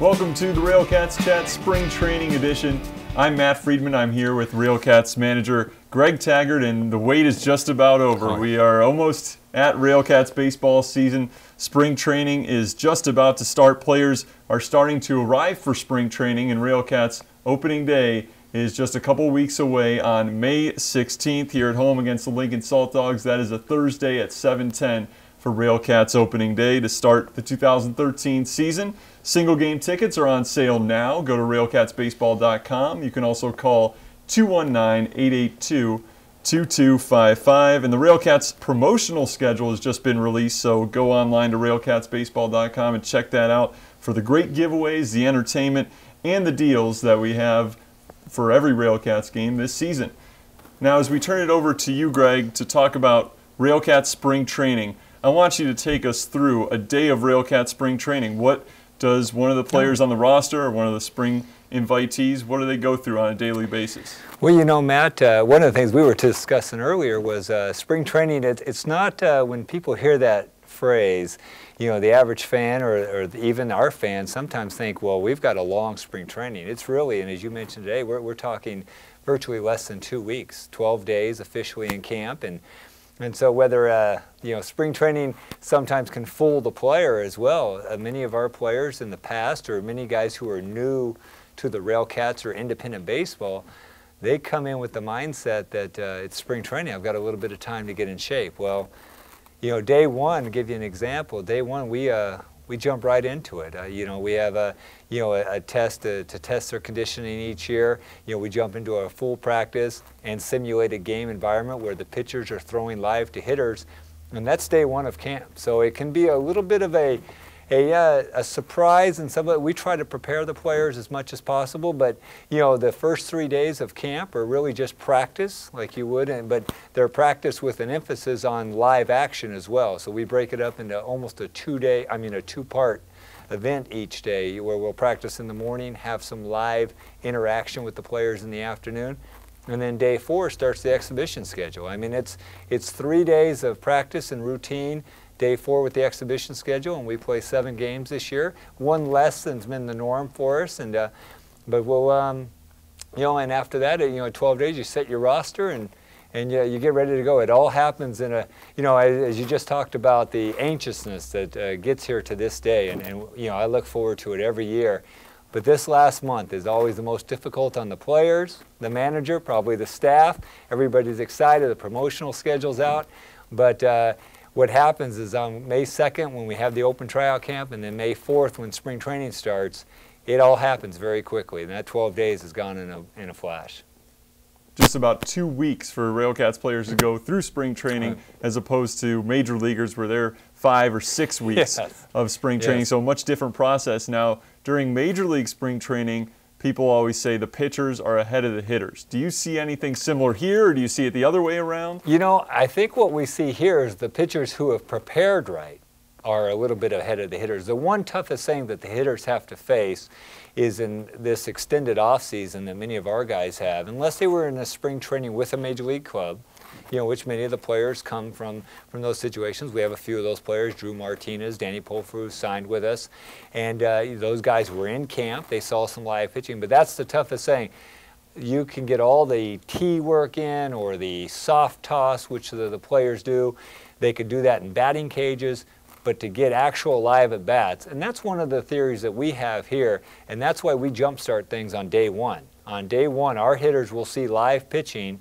Welcome to the RailCat Chat Spring Training Edition. I'm Matt Friedman. I'm here with RailCat's manager, Greg Taggart, and the wait is just about over. We are almost at RailCat's baseball season. Spring training is just about to start. Players are starting to arrive for spring training, and RailCat's opening day is just a couple weeks away on May 16th here at home against the Lincoln Salt Dogs. That is a Thursday at 7:10 for RailCat's opening day to start the 2013 season. Single game tickets are on sale now. Go to railcatsbaseball.com. You can also call 219-882-2255. And the RailCats promotional schedule has just been released, so go online to railcatsbaseball.com and check that out for the great giveaways, the entertainment, and the deals that we have for every RailCats game this season. Now, as we turn it over to you, Greg, to talk about RailCat spring training, I want you to take us through a day of RailCat spring training. What does one of the players on the roster or one of the spring invitees, what do they go through on a daily basis? Well, you know, Matt, one of the things we were discussing earlier was spring training. It's not when people hear that phrase, you know, the average fan or even our fans sometimes think, well, we've got a long spring training. It's really, and as you mentioned today, we're talking virtually less than 2 weeks, 12 days officially in camp. And so whether, you know, spring training sometimes can fool the player as well. Many of our players in the past, or many guys who are new to the RailCats or independent baseball, they come in with the mindset that it's spring training. I've got a little bit of time to get in shape. Well, you know, day one, to give you an example, day one we jump right into it. You know, we have a test to test their conditioning each year. You know, we jump into a full practice and simulated game environment where the pitchers are throwing live to hitters, and that's day one of camp. So it can be a little bit of a surprise, and we try to prepare the players as much as possible. But you know, the first 3 days of camp are really just practice, like you would, but they're practice with an emphasis on live action as well. So we break it up into almost a two-part event each day, where we'll practice in the morning, have some live interaction with the players in the afternoon, and then day 4 starts the exhibition schedule. I mean, it's 3 days of practice and routine. Day 4 with the exhibition schedule, and we play 7 games this year. One less than's been the norm for us, and but we'll you know, and after that, you know, 12 days you set your roster and you get ready to go. It all happens in a, you know, as you just talked about, the anxiousness that gets here to this day, and you know, I look forward to it every year. But this last month is always the most difficult on the players, the manager, probably the staff. Everybody's excited. The promotional schedule's out, but what happens is on May 2nd, when we have the open tryout camp, and then May 4th, when spring training starts, it all happens very quickly, and that 12 days is gone in a flash. Just about 2 weeks for RailCats players to go through spring training, as opposed to major leaguers where they're 5 or 6 weeks of spring training. So a much different process. Now, during major league spring training, people always say the pitchers are ahead of the hitters. Do you see anything similar here, or do you see it the other way around? You know, I think what we see here is the pitchers who have prepared right are a little bit ahead of the hitters. The one toughest thing that the hitters have to face is in this extended off season that many of our guys have, unless they were in a spring training with a major league club, you know, which many of the players come from those situations. We have a few of those players, Drew Martinez, Danny Polfru signed with us, and those guys were in camp. They saw some live pitching, but that's the toughest thing. You can get all the tee work in or the soft toss, which the players do. They could do that in batting cages, but to get actual live at bats, and that's one of the theories that we have here, and that's why we jumpstart things on day one. On day one, our hitters will see live pitching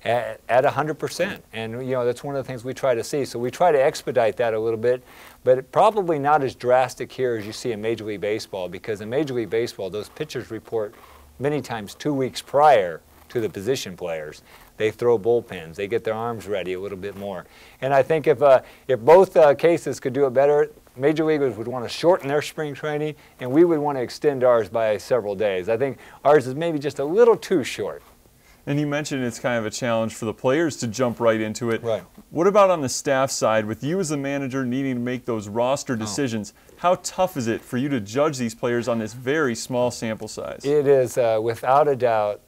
at 100%, and you know, that's one of the things we try to see. So we try to expedite that a little bit, but probably not as drastic here as you see in Major League Baseball, because in Major League Baseball, those pitchers report many times 2 weeks prior to the position players. They throw bullpens, they get their arms ready a little bit more. And I think if both cases could do it better, major leaguers would want to shorten their spring training, and we would want to extend ours by several days. I think ours is maybe just a little too short. And you mentioned it's kind of a challenge for the players to jump right into it. Right. What about on the staff side, with you as the manager needing to make those roster decisions? How tough is it for you to judge these players on this very small sample size? It is, without a doubt,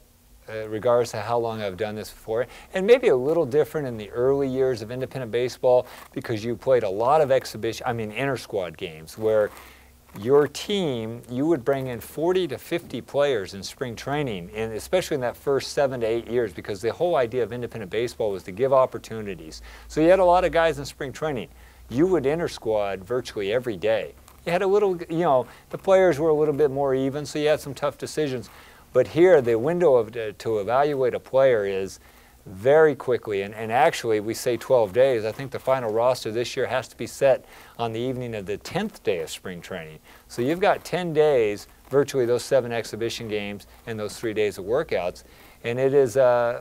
regardless of how long I've done this before, and maybe a little different in the early years of independent baseball, because you played a lot of inter-squad games where your team, you would bring in 40 to 50 players in spring training, and especially in that first 7 to 8 years, because the whole idea of independent baseball was to give opportunities. So you had a lot of guys in spring training. You would inter-squad virtually every day. You had a little, you know, the players were a little bit more even, so you had some tough decisions. But here, the window to evaluate a player is very quickly, and actually we say 12 days. I think the final roster this year has to be set on the evening of the 10th day of spring training. So you've got 10 days, virtually those 7 exhibition games and those 3 days of workouts, and it is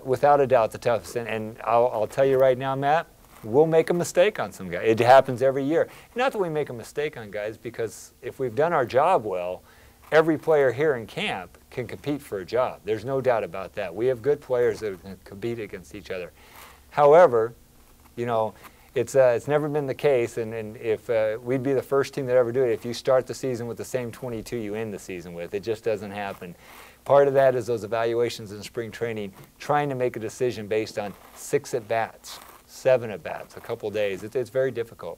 without a doubt the toughest. And I'll tell you right now, Matt, we'll make a mistake on some guys. It happens every year. Not that we make a mistake on guys, because if we've done our job well, every player here in camp can compete for a job. There's no doubt about that. We have good players that can compete against each other. However, you know, it's never been the case, and if we'd be the first team that ever do it, if you start the season with the same 22 you end the season with. It just doesn't happen. Part of that is those evaluations in spring training, trying to make a decision based on 6 at-bats, 7 at-bats, a couple days. It's very difficult.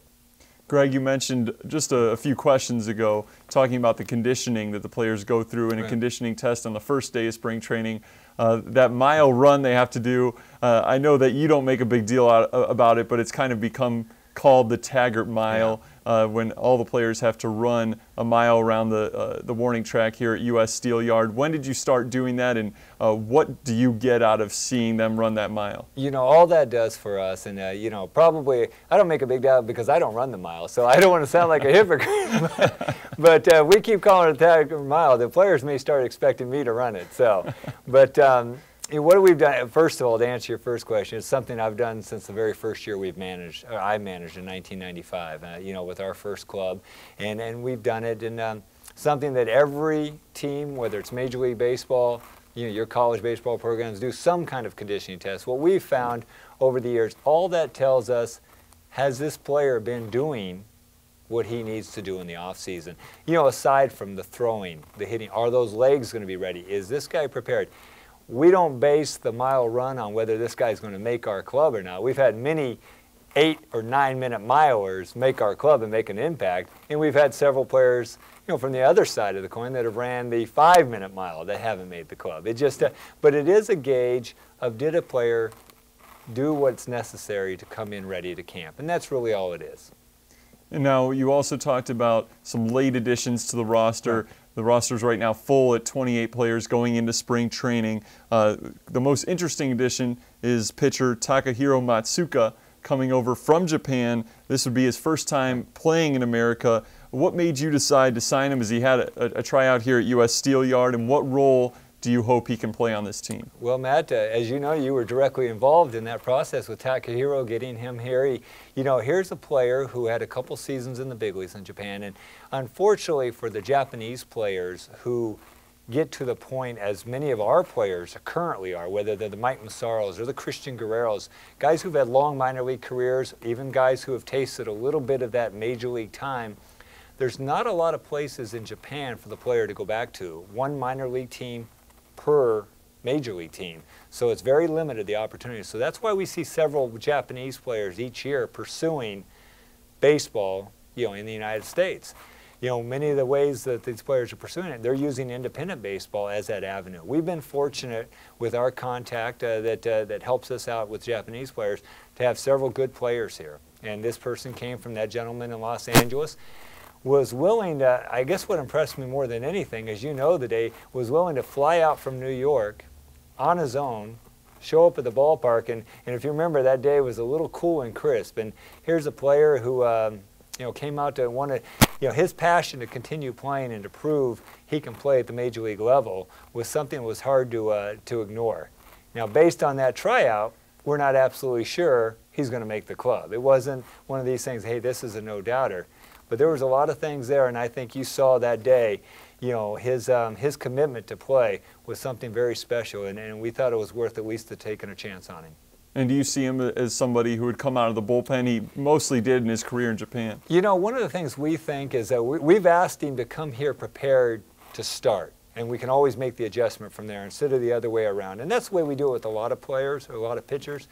Greg, you mentioned just a few questions ago talking about the conditioning that the players go through in a conditioning test on the first day of spring training. That mile run they have to do, I know that you don't make a big deal about it, but it's kind of become called the Taggart Mile, when all the players have to run a mile around the warning track here at U.S. Steel Yard. When did you start doing that, and what do you get out of seeing them run that mile? You know, all that does for us, and you know, probably I don't make a big deal because I don't run the mile, so I don't want to sound like a hypocrite. but we keep calling it the Taggart Mile. The players may start expecting me to run it. So, but what have we done? First of all, to answer your first question, it's something I've done since the very first year we've managed, or I managed in 1995, you know, with our first club. And we've done it in something that every team, whether it's Major League Baseball, you know, your college baseball programs, do some kind of conditioning test. What we've found over the years, all that tells us, has this player been doing what he needs to do in the off season? You know, aside from the throwing, the hitting, are those legs going to be ready? Is this guy prepared? We don't base the mile run on whether this guy's going to make our club or not. We've had many 8 or 9 minute milers make our club and make an impact, and we've had several players, you know, from the other side of the coin that have ran the 5 minute mile that haven't made the club. It just, but it is a gauge of, did a player do what's necessary to come in ready to camp, and that's really all it is. And now you also talked about some late additions to the roster. Right. The roster's right now full at 28 players going into spring training. The most interesting addition is pitcher Takahiro Matsuka coming over from Japan. This would be his first time playing in America. What made you decide to sign him, as he had a tryout here at U.S. Steel Yard, and what role do you hope he can play on this team? Well, Matt, as you know, you were directly involved in that process with Takahiro, getting him here. You know, here's a player who had a couple seasons in the big leagues in Japan, and unfortunately for the Japanese players who get to the point, as many of our players currently are, whether they're the Mike Massaros or the Christian Guerreros, guys who've had long minor league careers, even guys who have tasted a little bit of that major league time, there's not a lot of places in Japan for the player to go back to. One minor league team per major league team. So it's very limited, the opportunity. So that's why we see several Japanese players each year pursuing baseball, you know, in the United States. You know, many of the ways that these players are pursuing it, they're using independent baseball as that avenue. We've been fortunate with our contact that helps us out with Japanese players to have several good players here. And this person came from that gentleman in Los Angeles, was willing to, I guess what impressed me more than anything, as you know the day, was willing to fly out from New York on his own, show up at the ballpark, and if you remember, that day was a little cool and crisp. And here's a player who you know, came out to want to, you know, his passion to continue playing and to prove he can play at the major league level was something that was hard to ignore. Now, based on that tryout, we're not absolutely sure he's going to make the club. It wasn't one of these things, hey, this is a no-doubter. But there was a lot of things there, and I think you saw that day, you know, his commitment to play was something very special, and we thought it was worth at least taking a chance on him. And do you see him as somebody who would come out of the bullpen? He mostly did in his career in Japan. You know, one of the things we think is that we've asked him to come here prepared to start, and we can always make the adjustment from there instead of the other way around. And that's the way we do it with a lot of players, or a lot of pitchers.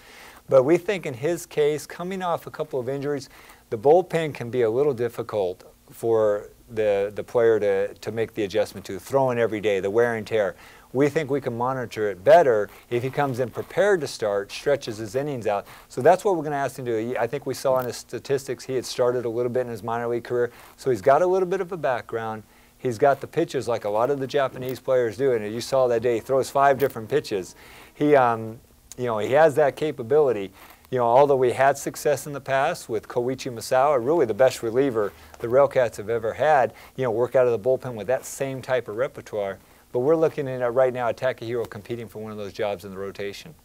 But we think in his case, coming off a couple of injuries, the bullpen can be a little difficult for the player to make the adjustment to, throwing every day, the wear and tear. We think we can monitor it better if he comes in prepared to start, stretches his innings out. So that's what we're going to ask him to do. I think we saw in his statistics he had started a little bit in his minor league career, so he's got a little bit of a background. He's got the pitches like a lot of the Japanese players do, and as you saw that day, he throws 5 different pitches. He, you know, he has that capability. You know, although we had success in the past with Koichi Masawa, really the best reliever the RailCats have ever had, you know, work out of the bullpen with that same type of repertoire. But we're looking at right now at Takahiro competing for one of those jobs in the rotation.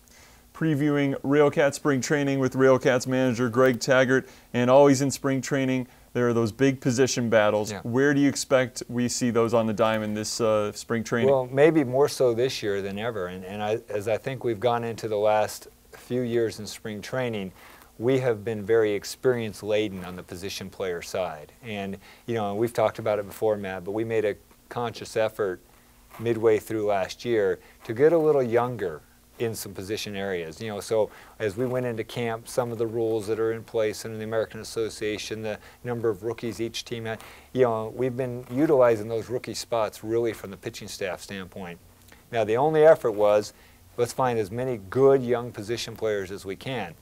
Previewing RailCat spring training with RailCats manager Greg Taggart, and always in spring training there are those big position battles. Yeah. Where do you expect we see those on the diamond this spring training? Well, maybe more so this year than ever, and as I think we've gone into the last few years in spring training, we have been very experience laden on the position player side. And you know, we've talked about it before, Matt, but we made a conscious effort midway through last year to get a little younger in some position areas. You know, so as we went into camp, some of the rules that are in place in the American Association, the number of rookies each team had, you know, we've been utilizing those rookie spots really from the pitching staff standpoint. Now the only effort was, let's find as many good young position players as we can.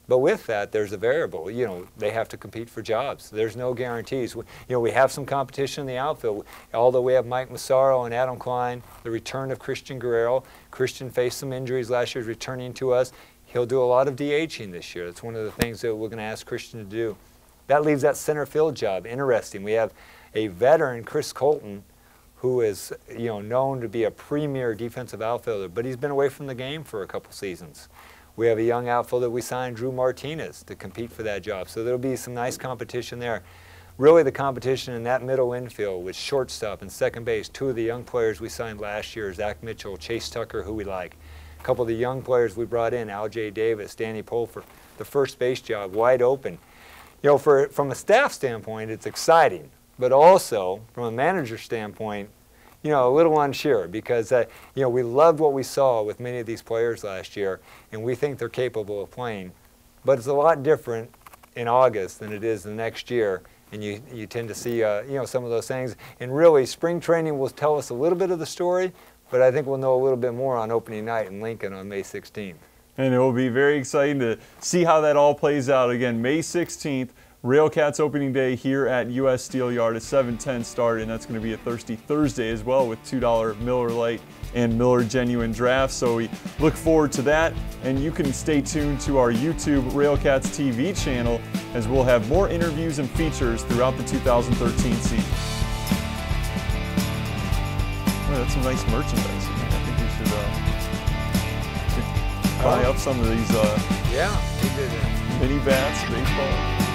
But with that, there's a variable. You know, they have to compete for jobs. There's no guarantees. You know, we have some competition in the outfield. Although we have Mike Massaro and Adam Klein, the return of Christian Guerrero. Christian faced some injuries last year, returning to us. He'll do a lot of DHing this year. That's one of the things that we're going to ask Christian to do. That leaves that center field job interesting. We have a veteran, Chris Colton, who is, you know, known to be a premier defensive outfielder, but he's been away from the game for a couple seasons. We have a young outfielder we signed, Drew Martinez, to compete for that job. So there'll be some nice competition there. Really the competition in that middle infield with shortstop and second base, 2 of the young players we signed last year, Zach Mitchell, Chase Tucker, who we like. A couple of the young players we brought in, Al J. Davis, Danny Pulfer, the first base job, wide open. You know, from a staff standpoint, it's exciting, but also from a manager standpoint, you know, a little unsure because, you know, we loved what we saw with many of these players last year, and we think they're capable of playing. But it's a lot different in August than it is the next year, and you tend to see, you know, some of those things. And really, spring training will tell us a little bit of the story, but I think we'll know a little bit more on opening night in Lincoln on May 16th. And it will be very exciting to see how that all plays out. Again, May 16th. RailCats opening day here at US Steel Yard, a 7:10 start, and that's going to be a Thirsty Thursday as well with $2 Miller Lite and Miller Genuine Draft. So we look forward to that, and you can stay tuned to our YouTube RailCats TV channel as we'll have more interviews and features throughout the 2013 season. Well, that's some nice merchandise. I think we should buy up some of these yeah, mini bats, baseball.